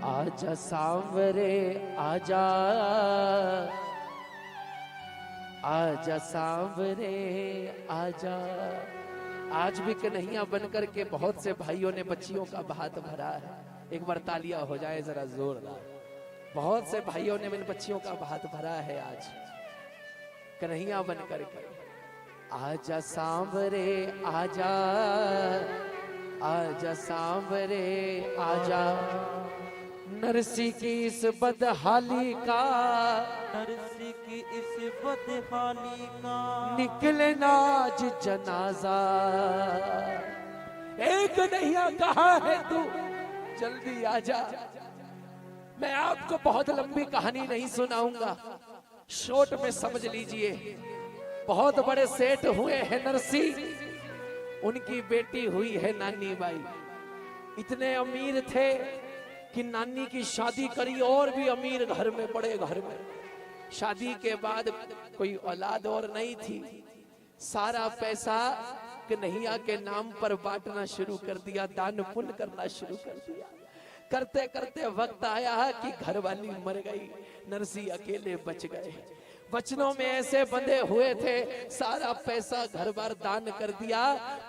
आजा सांवरे आजा, आजा सांवरे आजा। आज भी कन्हैया बनकर के बहुत से भाइयों ने बच्चियों का भात भरा है। एक बार तालियां हो जाए जरा जोरदार। बहुत से भाइयों ने इन बच्चियों का भात भरा है आज कन्हैया बनकर के। आजा सांवरे आजा, आजा सांवरे आजा। नरसी की इस बदहाली का, नरसी की इस बदहाली का निकले नाज जनाजा। एक कन्हैया कहाँ है तू, जल्दी आजा। मैं आपको बहुत लंबी कहानी नहीं सुनाऊंगा, शॉर्ट में समझ लीजिए। बहुत बड़े सेठ हुए हैं नरसी, उनकी बेटी हुई है नानी बाई। इतने अमीर थे कि नानी की शादी करी और भी अमीर घर में, बड़े घर में। शादी के बाद कोई औलाद और नहीं थी। सारा पैसा कन्हैया के नाम पर बांटना शुरू कर दिया, दान पुण्य करना शुरू कर दिया। करते करते वक्त आया कि घरवाली मर गई, नरसी अकेले बच गए। वचनों में ऐसे बंधे हुए थे, सारा पैसा घर बार दान कर दिया।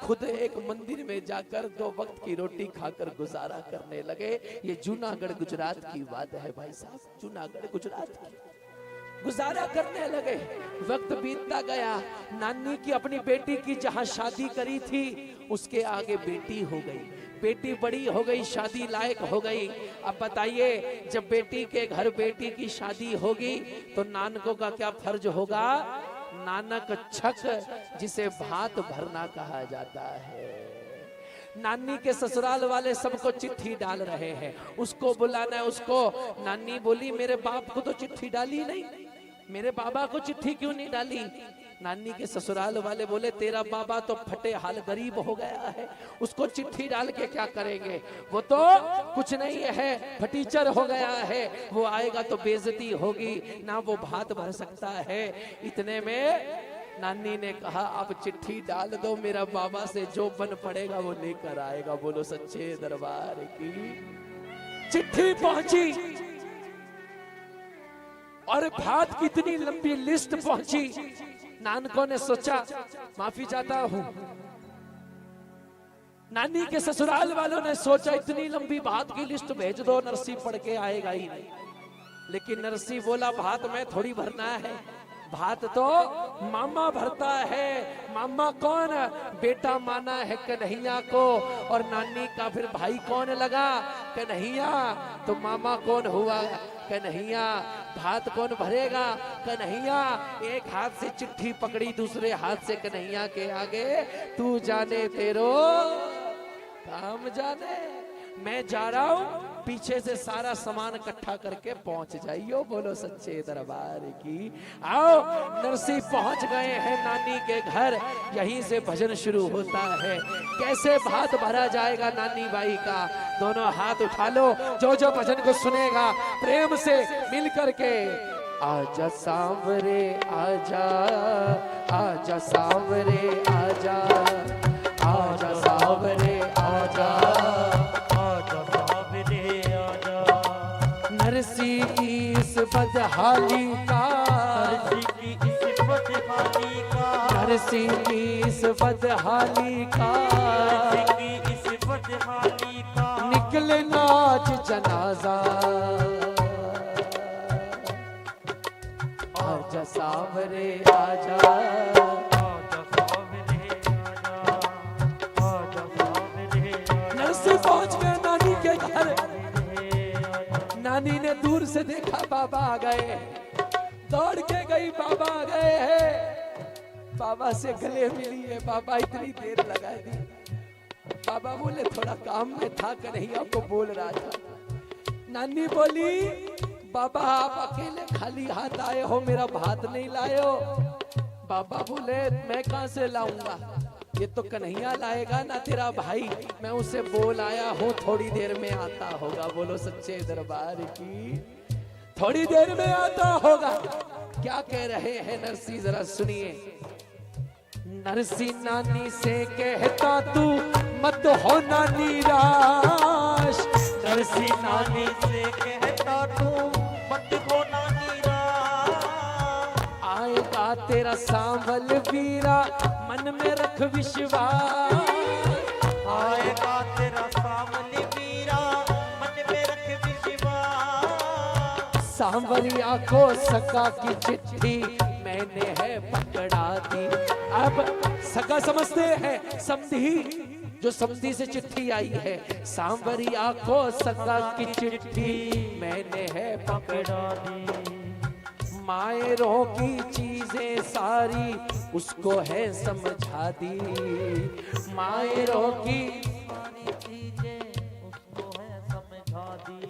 खुद एक मंदिर में जाकर 2 वक्त की रोटी खाकर गुजारा करने लगे। ये जूनागढ़ गुजरात की बात है भाई साहब, जूनागढ़ गुजरात की। गुजारा करने लगे, वक्त बीतता गया। नानी की अपनी बेटी की जहां शादी करी थी उसके आगे बेटी हो गई। बेटी बड़ी हो गई, शादी लायक हो गई। अब बताइए, जब बेटी के घर बेटी की शादी होगी तो नानकों का क्या फर्ज होगा? नानक छक, जिसे भात भरना कहा जाता है। नानी के ससुराल वाले सबको चिट्ठी डाल रहे हैं, उसको बुलाना है उसको। नानी बोली मेरे बाप को तो चिट्ठी डाली नहीं, मेरे बाबा को चिट्ठी क्यों नहीं डाली? नानी के ससुराल वाले बोले तेरा बाबा तो फटे हाल गरीब हो गया है, उसको चिट्ठी डाल के क्या करेंगे? वो तो कुछ नहीं है, फटीचर हो गया है, वो आएगा तो बेइज्जती होगी ना, वो भात भर सकता है। इतने में नानी ने कहा अब चिट्ठी डाल दो, मेरा बाबा से जो बन पड़ेगा वो लेकर आएगा। बोलो सच्चे दरबार की। चिट्ठी पहुंची और भात की इतनी लंबी लिस्ट पहुंची। नानकों ने सोचा माफी चाहता हूं। नानी के ससुराल वालों ने सोचा इतनी लंबी भात की लिस्ट भेज दो, नरसी पढ़ के आएगा ही नहीं। लेकिन नरसी बोला भात में थोड़ी भरना है, भात तो मामा भरता है। मामा कौन? बेटा माना है कन्हैया को, और नानी का फिर भाई कौन लगा? कन्हैया। तो मामा कौन हुआ? कन्हैया। भात कौन भरेगा? कन्हैया। एक हाथ से चिट्ठी पकड़ी, दूसरे हाथ से कन्हैया के आगे, तू जाने तेरो काम जाने, मैं जा रहा हूं, पीछे से सारा सामान इकट्ठा करके पहुंच जाइयो। बोलो सच्चे दरबार की। आओ, नरसी पहुंच गए हैं नानी के घर। यहीं से भजन शुरू होता है। कैसे भात भरा जाएगा नानी बाई का? दोनों हाथ उठा लो, जो जो भजन को सुनेगा प्रेम से मिल करके। आजा सांवरे आजा, आजा सांवरे आजा, आजा सांवरे आजा, नरसी की इस बदहाली का, नरसी की इस बदहाली का, नरसी की इस बदहाली का, नरसी की इस बदहाली का निकले नाच जनाजा। आजा सांवरे आजा, आजा सांवरे आजा, आजा सांवरे आजा। नरसी पहुंच गए नानी के घर। नानी ने दूर से देखा बाबा आ गए, दौड़ के गई, बाबा आ गए हैं। बाबा से गले मिली है। बाबा इतनी देर लगा दी। बाबा बोले थोड़ा काम में था, कन्हैया को बोल रहा था। नानी बोली बाबा आप अकेले खाली हाथ आए हो, मेरा भात नहीं लाए हो। बाबा बोले मैं कहां से लाऊंगा, ये तो कन्हैया लाएगा ना तेरा भाई, मैं उसे बोल आया हूँ थोड़ी देर में आता होगा। बोलो सच्चे दरबार की। थोड़ी देर में आता होगा। क्या कह रहे हैं नरसी, जरा सुनिए। नरसी नानी से कहता तू मत होना निराश, नरसी नानी से कहता तू मत खो नानी राह। आएगा तेरा सांवल वीरा, मन में रख विश्वास। आएगा तेरा सांवल वीरा, मन में रख विश्वास। सांवरिया को सका की चिट्ठी मैंने है पकड़ा दी। अब सका समझते हैं समधी, जो समधी से चिट्ठी आई है। सांवरिया को सका की चिट्ठी मैंने है पकड़ा दी। मायरों की चीजें सारी उसको है समझा दी। मायरों की चीजें उसको है समझा दी।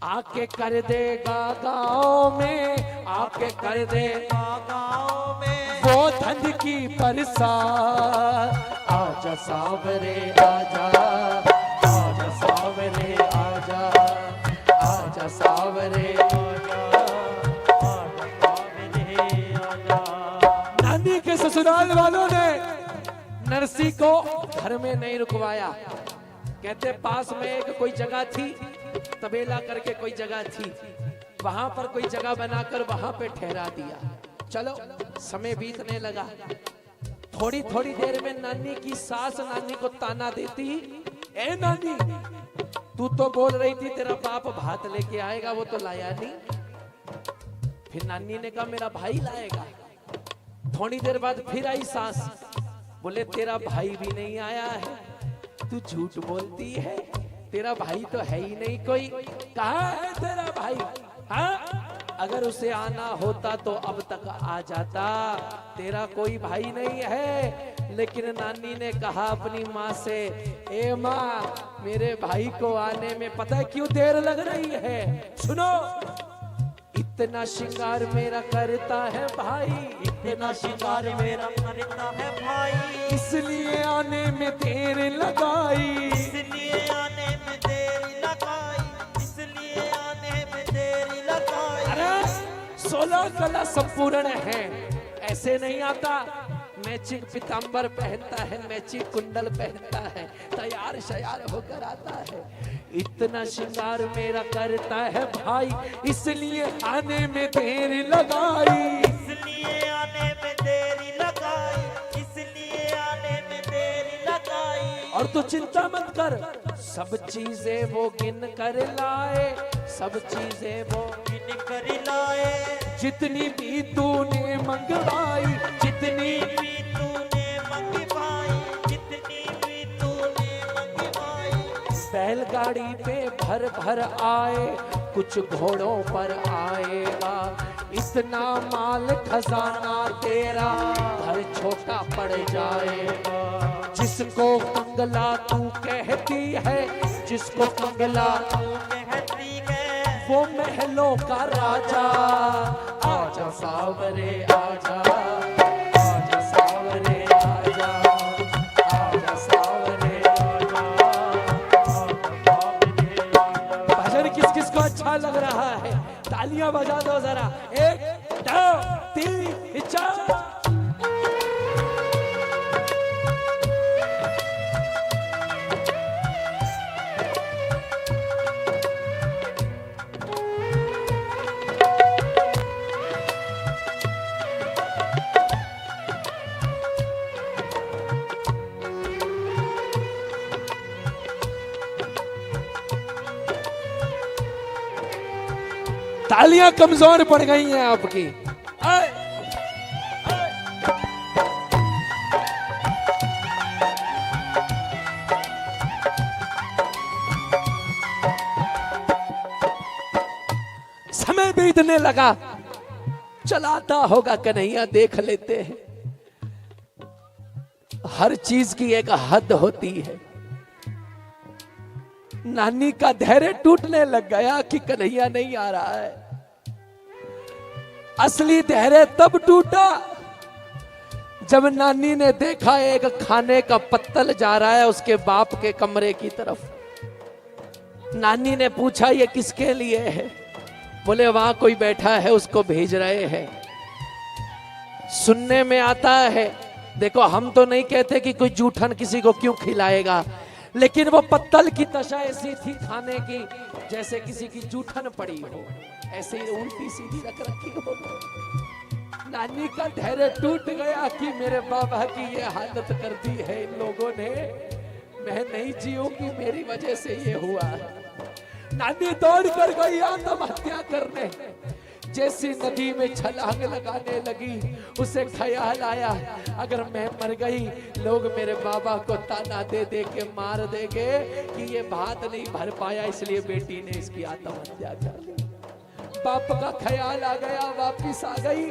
आके कर देगा गाँव में, आके कर देगा गाँव में वो धन की बरसात। आजा सांवरे आजा, आजा सांवरे आजा, आजा सांवरे आजा, आजा सांवरे आजा। नानी के ससुराल वालों ने नरसी को घर में नहीं रुकवाया। कहते पास में एक कोई जगह थी, तबेला करके कोई जगह थी, वहां पर कोई जगह बनाकर वहां पे ठहरा दिया। चलो समय बीतने लगा। थोड़ी थोड़ी देर में नानी की सास नानी को ताना देती, ए नानी तू तो बोल रही थी तेरा बाप भात लेके आएगा, वो तो लाया नहीं। फिर नानी ने कहा मेरा भाई लाएगा। थोड़ी देर बाद फिर आई सास, बोले तेरा भाई भी नहीं आया है, तू झूठ बोलती है, तेरा भाई तो है ही नहीं कोई। कहाँ है तेरा भाई? हाँ अगर उसे आना होता तो अब तक आ जाता, तेरा कोई भाई नहीं है। लेकिन नानी ने कहा अपनी माँ से, ए माँ मेरे भाई को आने में पता है क्यों देर लग रही है? सुनो, इतना श्रृंगार मेरा करता है भाई, इतना शिकार मेरा करता है भाई, इसलिए आने में देर लगाई। इसलिए आने में देरी लगाई, इसलिए आने में देरी लगाई। अरे 16 कला संपूर्ण है, ऐसे नहीं आता। मैचिंग पीतांबर पहनता है, मैचिंग कुंडल पहनता है, तैयार शयार होकर आता है। इतना श्रृंगार मेरा करता है भाई, इसलिए आने में देर लगाई। इसलिए आने में देरी लगाई, इसलिए आने में देरी लगाई। और तू चिंता मत कर, सब चीजें वो गिन कर लाए, सब चीजें वो गिन कर लाए। जितनी भी तूने मंगवाई, जितनी भी तूने मंगवाई, जितनी भी तूने मंगवाई। बैलगाड़ी पे भर भर आए, कुछ घोड़ों पर आएगा। इतना माल खजाना तेरा घर छोटा पड़ जाएगा। जिसको कंगला तू कहती है, जिसको कंगला तू कहती है, वो महलों का राजा। आजा सांवरे आजा, आजा सांवरे आजा, आजा सांवरे आजा, आजा सांवरे आजा। भजन किस किस को अच्छा लग रहा है? तालियां बजा दो जरा। 1 2 3 4। तालियां कमजोर पड़ गई हैं आपकी। समय बीतने लगा, चलाता होगा कन्हैया, देख लेते हैं। हर चीज की एक हद होती है। नानी का धैर्य टूटने लग गया कि कन्हैया नहीं आ रहा है। असली धैर्य तब टूटा जब नानी ने देखा एक खाने का पत्तल जा रहा है उसके बाप के कमरे की तरफ। नानी ने पूछा ये किसके लिए है? बोले वहां कोई बैठा है, उसको भेज रहे हैं। सुनने में आता है, देखो हम तो नहीं कहते कि कोई जूठन किसी को क्यों खिलाएगा, लेकिन वो पत्तल की दशा ऐसी थी खाने की जैसे किसी की जूठन पड़ी हो, ऐसे ही उल्टी सीधी रख रखी हो। नानी का धैर्य टूट गया कि मेरे बाबा की ये हालत कर दी है इन लोगों ने, मैं नहीं जीऊंगी, मेरी वजह से ये हुआ है। नानी दौड़ कर गई आत्महत्या करने। जैसी नदी में छलांग लगाने लगी, उसे ख्याल आया अगर मैं मर गई लोग मेरे बाबा को ताना दे दे के मार देंगे कि ये भात नहीं भर पाया, इसलिए बेटी ने इसकी आत्महत्या कर ली। बाप का ख्याल आ गया, वापिस आ गई,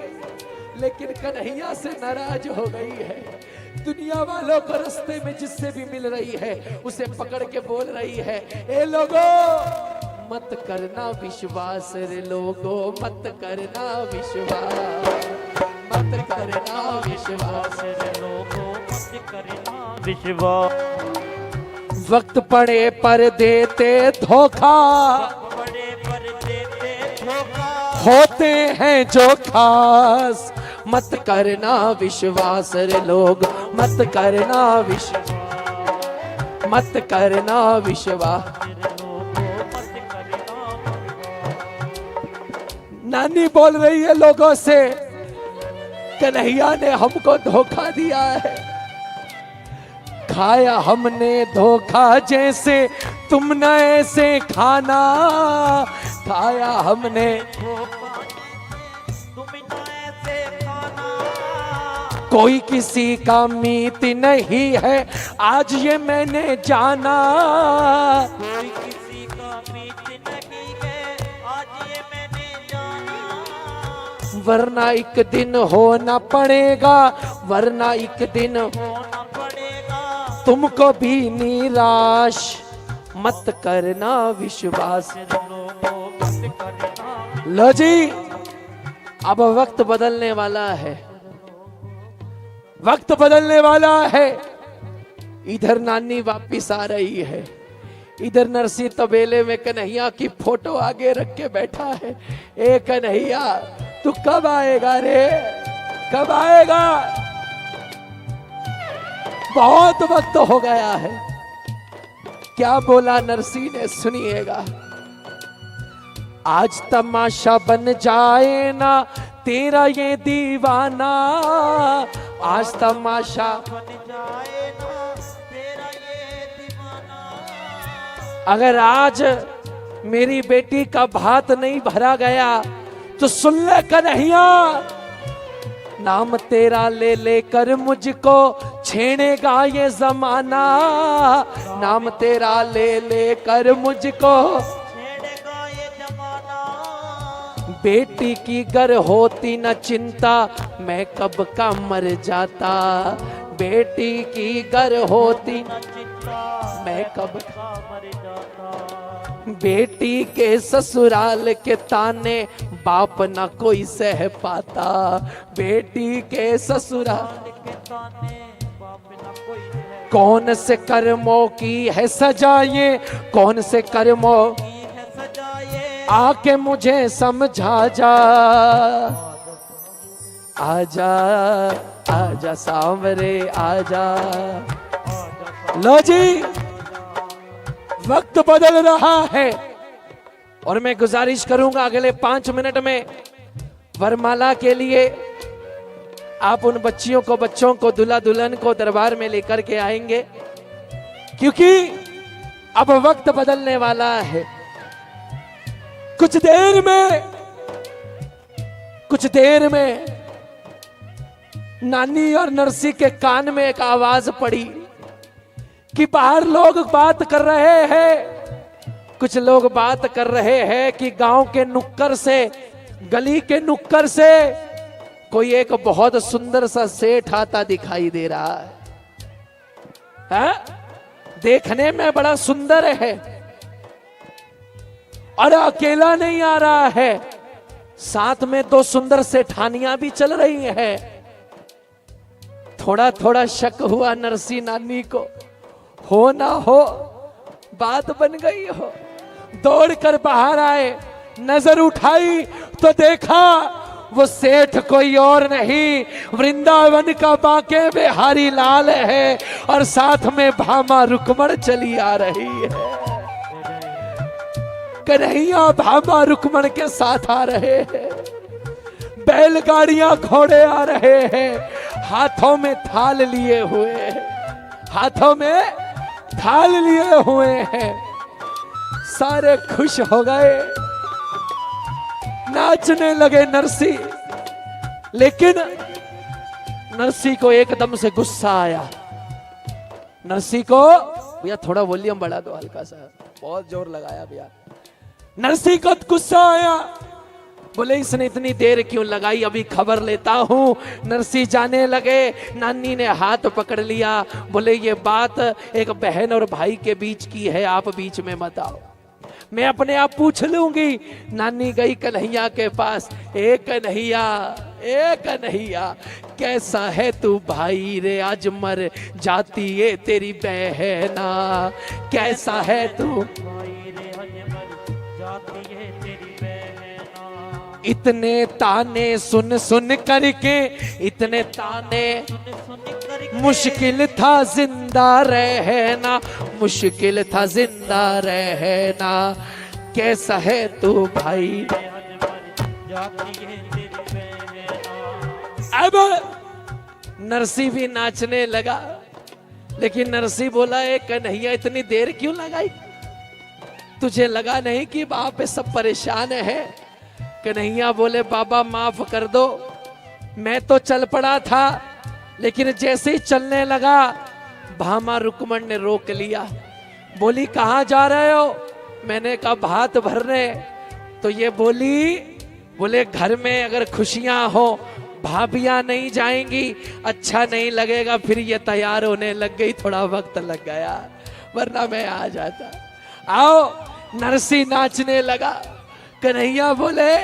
लेकिन कन्हैया से नाराज हो गई है। दुनिया वालों को रास्ते में जिससे भी मिल रही है उसे पकड़ के बोल रही है, ए लोगो मत करना विश्वास रे लोगो, मत करना विश्वास, मत करना विश्वास रे लोगो, मत करना विश्वास। वक्त पड़े पर देते धोखा, पड़े पर देते धोखा, होते हैं जो खास, मत करना विश्वास रे लोग, मत करना विश्वास, मत करना विश्वास। नानी बोल रही है लोगों से, कन्हैया ने हमको धोखा दिया है, खाया हमने धोखा जैसे तुम न ऐसे खाना, खाया हमने कोई किसी का मीत नहीं है आज ये मैंने जाना, कोई किसी का मीत नहीं है आज ये मैंने जाना, वरना एक दिन होना पड़ेगा, वरना एक दिन होना पड़ेगा, तुमको भी निराश, मत करना विश्वास। लो जी, अब वक्त बदलने वाला है, वक्त बदलने वाला है। इधर नानी वापिस आ रही है, इधर नरसी तबेले में कन्हैया की फोटो आगे रख के बैठा है। ए कन्हैया तू कब आएगा रे, कब आएगा? बहुत वक्त हो गया है। क्या बोला नरसी ने, सुनिएगा। आज तमाशा बन जाए ना तेरा ये दीवाना, आज तमाशा बन जाए ना तेरा ये दीवाना। अगर आज मेरी बेटी का भात नहीं भरा गया तो सुन ले कन्हैया, नाम तेरा ले लेकर मुझको छेड़ेगा ये जमाना, नाम तेरा ले लेकर मुझको छेड़ेगा ये जमाना। बेटी की गर होती न चिंता मैं कब का मर जाता, बेटी की गर होती न चिंता मैं कब का मर जाता। बेटी के ससुराल के ताने बाप न कोई सह पाता, बेटी के ससुराल के ताने बाप न कोई सह। कौन से कर्मों की है सजा ये, कौन से कर्मों की है सजा ये, आके मुझे समझा जा। आजा आजा सांवरे आजा। लो जी, वक्त बदल रहा है और मैं गुजारिश करूंगा अगले 5 मिनट में वरमाला के लिए आप उन बच्चों को दूल्हा दुल्हन को दरबार में लेकर के आएंगे, क्योंकि अब वक्त बदलने वाला है। कुछ देर में नानी और नरसी के कान में एक आवाज पड़ी कि बाहर लोग बात कर रहे हैं। कुछ लोग बात कर रहे हैं कि गांव के नुक्कड़ से, गली के नुक्कड़ से कोई एक बहुत सुंदर सा सेठ आता दिखाई दे रहा है? देखने में बड़ा सुंदर है और अकेला नहीं आ रहा है, साथ में 2 सुंदर सेठानियां भी चल रही हैं। थोड़ा थोड़ा शक हुआ नरसी नानी को, हो ना हो बात बन गई हो। दौड़कर बाहर आए, नजर उठाई तो देखा वो सेठ कोई और नहीं, वृंदावन का बांके बिहारी लाल है, और साथ में भामा रुक्मण चली आ रही है। कन्हैया भामा रुक्मण के साथ आ रहे हैं, बैलगाड़ियां घोड़े आ रहे हैं, हाथों में थाल लिए हुए हैं, हाथों में थाल लिए हुए हैं। सारे खुश हो गए, नाचने लगे नरसी। लेकिन नरसी को एकदम से गुस्सा आया। नरसी को, भैया थोड़ा वॉल्यूम बढ़ा दो हल्का सा, बहुत जोर लगाया भैया। नरसी को गुस्सा आया, बोले इसने इतनी देर क्यों लगाई, अभी खबर लेता हूं। नरसी जाने लगे, नानी ने हाथ पकड़ लिया, बोले ये बात एक बहन और भाई के बीच की है, आप बीच में मत आओ, मैं अपने आप पूछ लूंगी। नानी गई कन्हैया के पास, ए कन्हैया, ए कन्हैया, कैसा है तू भाई रे, आज मर जाती है तेरी बहना, कैसा है तू भाई रे, आज मर जाती है तेरी बहना। इतने ताने सुन सुन करके, इतने ताने सुन करके मुश्किल था जिंदा रहना, मुश्किल था जिंदा रहना, कैसा है तू भाई रे। आज मर जाती है तेरी बहना। अब नरसी भी नाचने लगा, लेकिन नरसी बोला ए कन्हैया इतनी देर क्यों लगाई, तुझे लगा नहीं कि बाप पे सब परेशान है। कन्हैया बोले बाबा माफ कर दो, मैं तो चल पड़ा था, लेकिन जैसे ही चलने लगा भामा रुक्मण ने रोक लिया। बोली कहाँ जा रहे हो, मैंने कहा भात भरने। तो ये बोले घर में अगर खुशियां हो भाभियां नहीं जाएंगी, अच्छा नहीं लगेगा। फिर ये तैयार होने लग गई, थोड़ा वक्त लग गया, वरना मैं आ जाता। आओ, नरसी नाचने लगा। कन्हैया बोले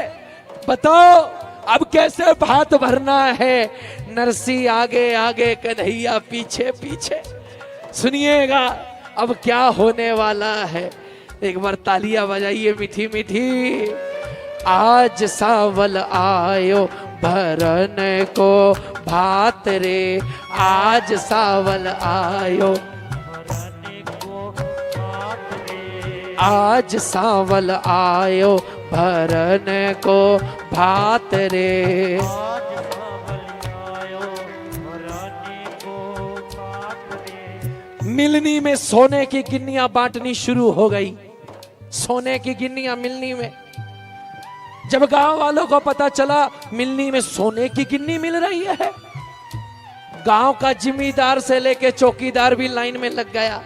बताओ अब कैसे भात भरना है। नरसी आगे आगे, कन्हैया पीछे पीछे। सुनिएगा अब क्या होने वाला है, एक बार तालियां बजाइए मीठी मीठी। आज सावल आयो भरन को भात रे, आज सावल आयो भरने को भात रे। आज सावल आयो भरन को भात रे। आज सावल आयो भरने को भात रे। मिलनी में सोने की गिन्नियां बांटनी शुरू हो गई। सोने की गिन्नियां मिलनी में, जब गांव वालों को पता चला मिलनी में सोने की गिन्नी मिल रही है, गांव का जिम्मेदार से लेके चौकीदार भी लाइन में लग गया।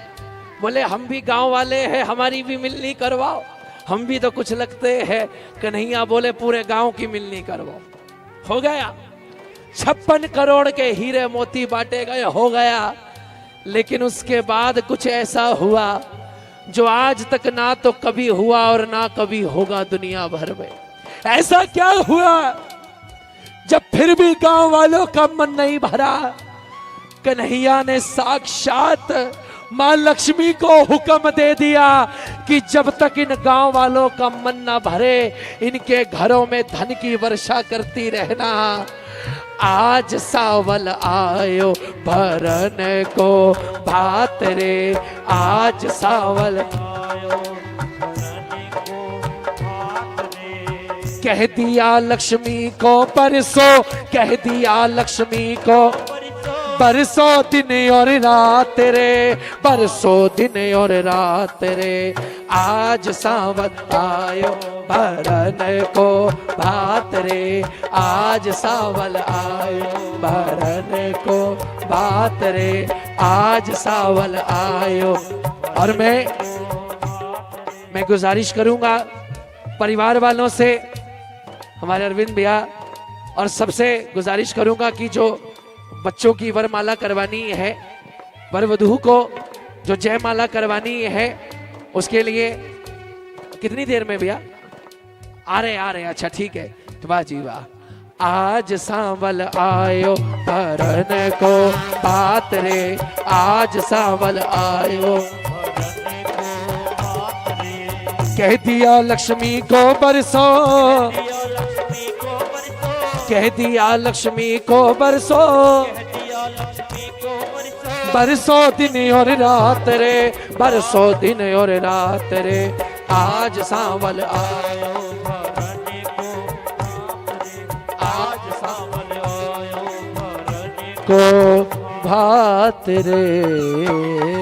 बोले हम भी गांव वाले हैं, हमारी भी मिलनी करवाओ, हम भी तो कुछ लगते हैं। कन्हैया बोले पूरे गांव की मिलनी करवाओ। हो गया, 56 करोड़ के हीरे मोती बांटे गए, हो गया। लेकिन उसके बाद कुछ ऐसा हुआ जो आज तक ना तो कभी हुआ और ना कभी होगा दुनिया भर में। ऐसा क्या हुआ, जब फिर भी गांव वालों का मन नहीं भरा, कन्हैया ने साक्षात मां लक्ष्मी को हुक्म दे दिया कि जब तक इन गांव वालों का मन ना भरे, इनके घरों में धन की वर्षा करती रहना। आज सावल आयो भरन को भात रे, आज सावल आयो भरने को भात रे। कह दिया लक्ष्मी को परसों, कह दिया लक्ष्मी को बरसों दिन और रात रे, बरसों दिन और रात रे। आज सावल आयो भरन को भात रे, आज सावल आयो भरन को भात रे, आज सावल आयो। और मैं गुजारिश करूंगा परिवार वालों से, हमारे अरविंद भैया, और सबसे गुजारिश करूंगा कि जो बच्चों की वरमाला करवानी है, वर वधू को जो जयमाला करवानी है, उसके लिए कितनी देर में भैया आ रहे? अच्छा ठीक है, तो वाह जी वाह। आज सावल आयो भरन को भात रे, आज सावल आयो भरने को भात रे। कह दिया लक्ष्मी को बरसों, दिया लक्ष्मी को बरसों, कह दिया लक्ष्मी को बरसो, कह दिया लक्ष्मी को बरसो, बरसो दिन और रात रे, बरसो दिन और रात रे, आज सांवल आयो भरने को भात रे, आज सांवल आयो भरने को भात रे।